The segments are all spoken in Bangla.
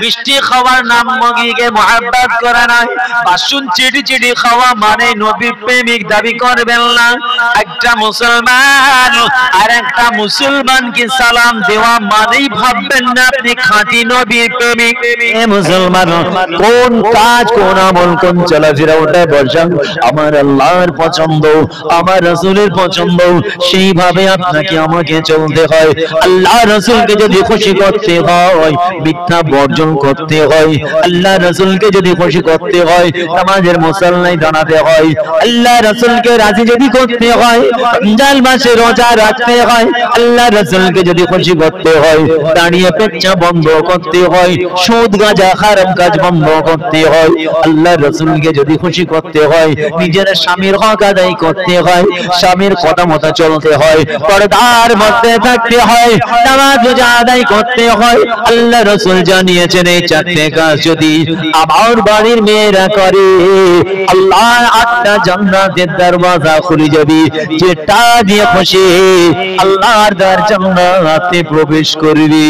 মিষ্টি খাওয়ার নাম মগিকে মোহাব্বত করা নয়। বাসুন চিড়ি চিড়ি খাওয়া মানে নবীর প্রেমিক দাবি করবেন না। একটা মুসলমান আর একটা মুসলমানকে সালাম দেওয়া মানেই ভাববেন না আপনি খাঁটি নবীর প্রেমিক। এ মুসলমান, কোন কাজ, কোন আমল, কোন চলাফেরা ওটা বর্জন আমার আল্লাহর পছন্দ, আমার রাসূলের পছন্দ, সেইভাবে আপনাকে আমাকে চলতে হয়। আল্লাহ রাসূলকে যদি খুশি করতে হয় মিথ্যা বর্জন করতে হয়। আল্লাহ রাসূলকে যদি খুশি করতে হয় নামাজের মুসল্লায় দাঁড়াতে হয়। আল্লাহ রাসূলকে রাজি যদি করতে হয় রমজান মাসে রোজা রাখতে হয়। আল্লাহ রাসূলকে যদি খুশি করতে হয় দাঁড়িয়ে পেচ্ছা বন্ধ করতে হয়, সুদ গাঁজা হারাম কাজ বন্ধ করতে হয়। আল্লাহ রাসূলকে যদি খুশি করতে হয় নিজের স্বামীর হক আদায় করতে হয়, স্বামীর কথা মতো চলতে হয়, পর্দার মধ্যে থাকতে হয়, নামাজ রোজা আদায় করতে হয়। আল্লাহ রাসূল জানিয়েছেন এই চারটি কাজ যদি আমার বাড়ির মেয়েরা করে আল্লাহ 8টা জান্নাতের দরওয়াজা খুলে যাবে, যেটা দিয়ে খুশি আল্লাহর জান্নাতে প্রবেশ করবে।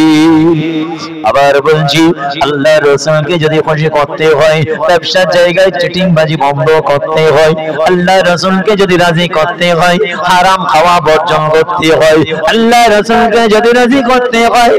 আবার বলছি আল্লাহ রাসূলকে যদি খুশি করতে হয় ব্যবসার জায়গায় চিটিংবাজি বন্ধ করতে হয়। আল্লাহ রাসূলকে যদি রাজি করতে হয় হারাম খাওয়া বর্জন করতে হয়। আল্লাহ রাসূলকে যদি রাজি করতে হয়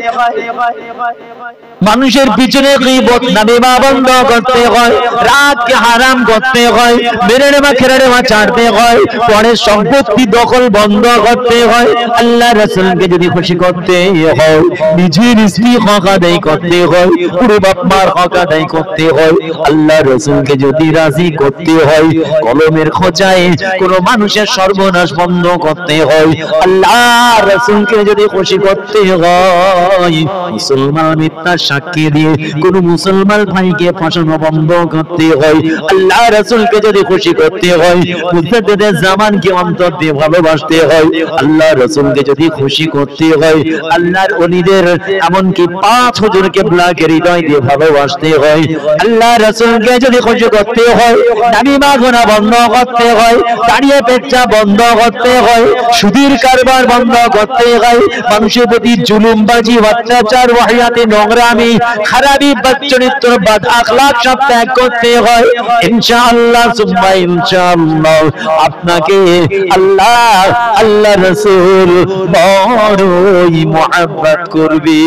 মানুষের পিছনে গীবত নামিমা বন্ধ করতে হয়, রাতকে হারাম করতে হয়, বেরেড়ে মা খেরাড়ে মা ছাড়তে হয়, পরের সম্পত্তি দখল বন্ধ করতে হয়। আল্লাহ রাসূলকে যদি খুশি করতে হয় নিজের স্ত্রী হক আদায় করতে হয়, পুরো বাপ মার হক আদায় করতে হয়। আল্লাহ রাসূলকে যদি রাজি করতে হয় কলমের খোঁচায় কোনো মানুষের সর্বনাশ বন্ধ করতে হয়। আল্লাহ রাসূলকে যদি খুশি করতে হয় মুসলমান মিথ্যা সাক্ষী দিয়ে কোন মুসলমান ভাইকে ফাঁসানো বন্ধ করতে হয়। আল্লাহ রাসূলকে যদি খুশি করতে হয় মুজাদ্দিদের জামানকে অন্তর দিয়ে ভালোবাসতে হয়। আল্লাহ রাসূলকে যদি খুশি করতে হয় আল্লাহর ওলিদের এমনকি 5 হুজুর কিবলাকে হৃদয় দিয়ে ভালোবাসতে হয়। আল্লাহ রাসূলকে যদি খুশি করতে হয় নামিমা গুনাহ বন্ধ করতে হয়, দাঁড়িয়ে পেচ্ছা বন্ধ করতে হয়, সুদের কারবার বন্ধ করতে হয়, মানুষের প্রতি জুলুমবাজি, অত্যাচার, ওয়াহিয়াতে, নোংরামি, খারাপি, বদচরিত্র, বদ আখলাক সব ত্যাগ করতে হয়। ইনশাআল্লাহ সুম্মা ইনশাআল্লাহ আপনাকে আল্লাহ আল্লাহ রাসূল বড়ই মুহাব্বত করবে।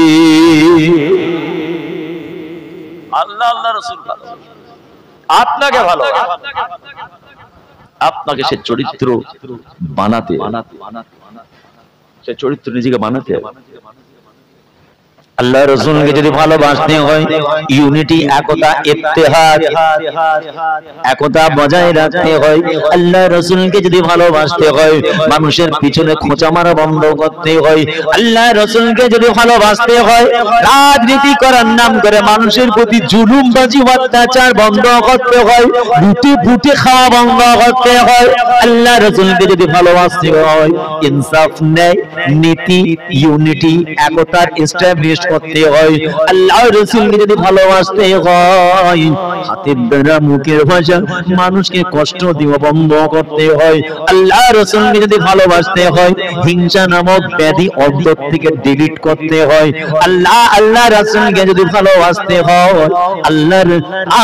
আল্লাহ আল্লাহ রাসূল আপনাকে ভালো, আপনাকে সে চরিত্র বানাতে, সে চরিত্র নিজেকে বানাতে হবে। আল্লাহ রাসূলকে যদি ভালোবাসতে হয় ইউনিটি, একতা, ইত্তেহাদ, একতা বজায় রাখতে হয়। আল্লাহ রাসূলকে যদি ভালোবাসতে হয় মানুষের পিছনে খোঁচা মারা বন্ধ করতে হয়। আল্লাহ রাসূলকে যদি ভালোবাসতে হয় রাজনীতি করার নাম করে মানুষের প্রতি জুলুমবাজি, অত্যাচার বন্ধ করতে হয়, লুটে ফুটে খাওয়া বন্ধ করতে হয়। আল্লাহ রাসূলকে যদি ভালোবাসতে হয় ইনসাফ, ন্যায়, নীতি, ইউনিটি, একতার এস্টাবলিশ করতে হয়। আল্লাহ রাসূলকে যদি ভালোবাসতে হয় হাতের দ্বারা, মুখের ভাষা মানুষকে কষ্ট দেওয়া বন্ধ করতে হয়। আল্লাহ রাসূলকে যদি ভালোবাসতে হয় হিংসা নামক ব্যাধি অন্তর থেকে ডিলিট করতে হয়। আল্লাহ রাসূলকে যদি ভালোবাসতে হয় আল্লাহর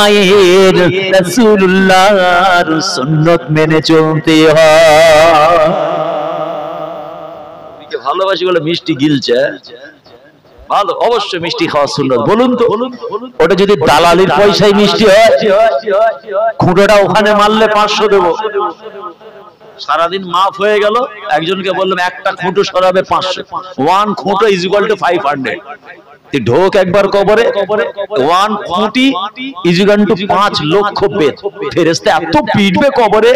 আয়ের রাসূলুল্লাহর সুন্নাত মেনে চলতে হয়। ভালোবাসি বলে মিষ্টি গিলছে, ভালো অবশ্যই মিষ্টি খাওয়া সুন্নাত। বলুন তো ওটা যদি দালালির পয়সায় মিষ্টি হয় খুঁটোটা ওখানে মারলে 500 দেব, সারাদিন মাফ হয়ে গেল। একজনকে বললাম একটা খুঁটো সরাবে 500, 1 খুঁটো ইজ ইকুয়াল টু 500। তুই ঢোক একবার কবরে, 1 খুঁটি ইজ ইকুয়াল টু 5 লক্ষ বেদ। ফেরেশতা এত পিটবে কবরে,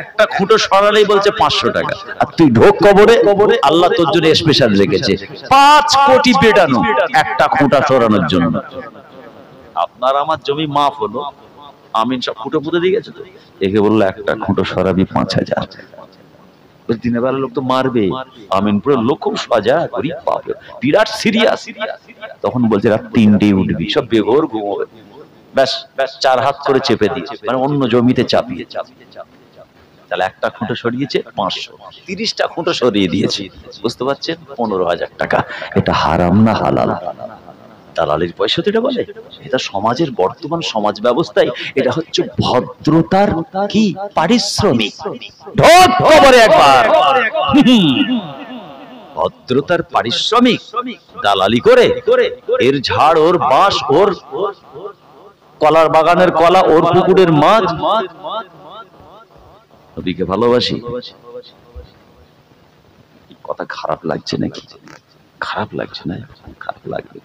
একটা খুঁটো সরালেই বলছে 500 টাকা। আর তুই ঢোক কবরে, আল্লাহ তোর জন্য স্পেশাল রেখেছে 5 কোটি পেটানো একটা খুঁটা সরানোর জন্য। আপনার আমার জমি মাফ হলো, আমিন সব খুঁটো পুঁতে দিয়ে গেছে তো, একে বললো একটা খুঁটো সরাবি 5000। দিনের বেলা লোক তো মারবে, আমিন পুরো লোক খুব সজা করি পাবে, বিরাট সিরিয়াস। তখন বলছে রাত 3টেই উঠবি, সব বেঘোর ঘুমোবে, ব্যাস 4 হাত করে চেপে দিয়েছে, মানে অন্য জমিতে চাপিয়ে। তাহলে একটা খুঁটো সরিয়েছে 500, 30টা খুঁটো সরিয়ে দিয়েছে, বুঝতে পারছেন 15,000 টাকা। এটা হারাম না হালাল? দালালির পয়সা তো এটা বলে। এটা সমাজের বর্তমান সমাজ ব্যবস্থায় এটা হচ্ছে ভদ্রতার কি পারিশ্রমিক। ঢোক খবরে একবার ভদ্রতার পারিশ্রমিক দালালি করে এর ঝাড় ওর বাঁশ ওর কলার বাগানের কলা ওর পুকুরের মাছ। নবীকে ভালোবাসি, কথা খারাপ লাগছে নাকি? খারাপ লাগছে না? খারাপ লাগবে।